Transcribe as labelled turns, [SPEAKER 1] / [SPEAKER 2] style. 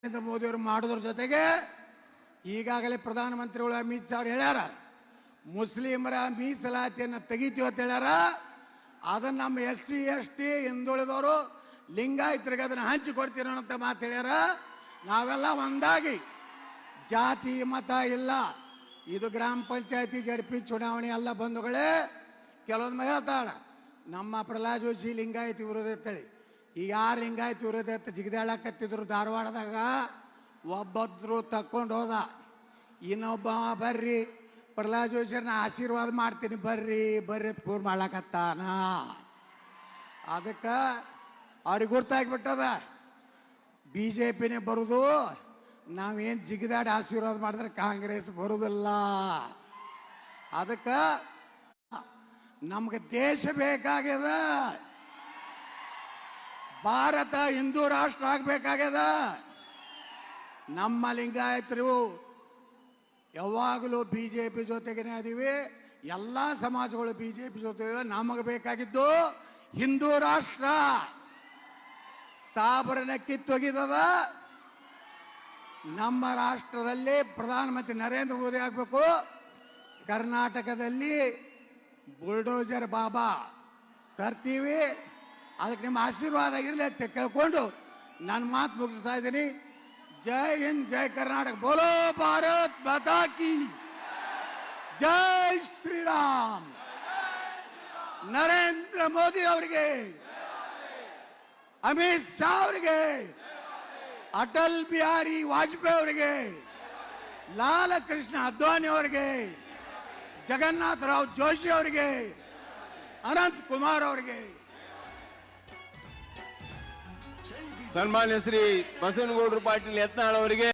[SPEAKER 1] ನರೇಂದ್ರ ಮೋದಿ ಅವರು ಮಾಡೋದ್ರ ಜೊತೆಗೆ ಈಗಾಗಲೇ ಪ್ರಧಾನಮಂತ್ರಿಗಳು ಅಮಿತ್ ಶಾ ಅವರು ಹೇಳ್ಯಾರ, ಮುಸ್ಲಿಮರ ಮೀಸಲಾತಿಯನ್ನು ತೆಗಿತೀವಿ ಅಂತ ಹೇಳ್ಯಾರ. ಅದನ್ನ ನಮ್ಮ SC ST ಹಿಂದುಳಿದವರು ಲಿಂಗಾಯತರಿಗೆ ಅದನ್ನ ಹಂಚಿಕೊಡ್ತೀರ ಅಂತ ಮಾತು ಹೇಳ್ಯಾರ. ನಾವೆಲ್ಲ ಒಂದಾಗಿ, ಜಾತಿ ಮತ ಇಲ್ಲ, ಇದು ಗ್ರಾಮ ಪಂಚಾಯತಿ ZP ಚುನಾವಣೆ ಎಲ್ಲ ಬಂಧುಗಳೇ. ಕೆಲವೊಂದು ಹೇಳ್ತಾಳ ನಮ್ಮ ಪ್ರಹ್ಲಾದ್ ಜೋಶಿ ಲಿಂಗಾಯತಿ ವಿರೋಧ ಅಂತೇಳಿ. ಈಗ ಯಾರು ಲಿಂಗಾಯತಿ ವಿರೋಧ ಅಂತ ಜಿಗಿದಾಳಕತ್ತಿದ್ರು ಧಾರವಾಡದಾಗ, ಒಬ್ಬದ್ರು ತಕ್ಕೊಂಡು ಹೋದ, ಇನ್ನೊಬ್ಬ ಬರ್ರಿ ಪ್ರಹ್ಲಾದ್ ಜೋಶಿಯನ್ನ ಆಶೀರ್ವಾದ ಮಾಡ್ತೀನಿ ಬರ್ರಿ ಬರ್ರಿ ಪೂರ್ ಮಾಡ್ಲಕತ್ತಾನ. ಅದಕ್ಕೆ ಅವ್ರಿಗೆ ಗುರ್ತಾಗ್ಬಿಟ್ಟದ BJPನೇ ಬರುದು, ನಾವೇನು ಜಿಗಿದಾಡಿ ಆಶೀರ್ವಾದ ಮಾಡಿದ್ರೆ ಕಾಂಗ್ರೆಸ್ ಬರುದಿಲ್ಲ. ಅದಕ್ಕೆ ನಮ್ಗೆ ದೇಶ ಬೇಕಾಗ್ಯದ, ಭಾರತ ಹಿಂದೂ ರಾಷ್ಟ್ರ ಆಗ್ಬೇಕಾಗ್ಯದ. ನಮ್ಮ ಲಿಂಗಾಯತರು ಯಾವಾಗಲೂ BJP ಜೊತೆಗೇನೆ ಅದೀವಿ, ಎಲ್ಲ ಸಮಾಜಗಳು BJP ಜೊತೆ. ನಮಗೆ ಬೇಕಾಗಿದ್ದು ಹಿಂದೂ ರಾಷ್ಟ್ರ. ಸಾಬರನ್ನ ಕಿತ್ತೊಗಿದದ. ನಮ್ಮ ರಾಷ್ಟ್ರದಲ್ಲಿ ಪ್ರಧಾನಮಂತ್ರಿ ನರೇಂದ್ರ ಮೋದಿ ಆಗಬೇಕು. ಕರ್ನಾಟಕದಲ್ಲಿ ಬುಲ್ಡೋಜರ್ ಬಾಬಾ ತರ್ತೀವಿ. ಅದಕ್ಕೆ ನಿಮ್ಮ ಆಶೀರ್ವಾದ ಇರಲಿ ಅಂತ ಕೇಳ್ಕೊಂಡು ನನ್ನ ಮಾತು ಮುಗಿಸ್ತಾ ಇದ್ದೀನಿ. ಜೈ ಹಿಂದ್, ಜೈ ಕರ್ನಾಟಕ, ಬೋಲೋ ಭಾರತ್ ಮಾತಾ ಕಿ ಜೈ ಶ್ರೀರಾಮ್. ನರೇಂದ್ರ ಮೋದಿ ಅವರಿಗೆ, ಅಮಿತ್ ಶಾ ಅವರಿಗೆ, ಅಟಲ್ ಬಿಹಾರಿ ವಾಜಪೇಯಿ ಅವರಿಗೆ, ಲಾಲಕೃಷ್ಣ ಅದ್ವಾನಿ ಅವರಿಗೆ, ಜಗನ್ನಾಥ ರಾವ್ ಜೋಶಿ ಅವರಿಗೆ, ಅನಂತ್ ಕುಮಾರ್ ಅವರಿಗೆ,
[SPEAKER 2] ಸನ್ಮಾನ್ಯ ಶ್ರೀ ಬಸವನಗೌಡರು ಪಾಟೀಲ್ ಯತ್ನಾಳ್ ಅವರಿಗೆ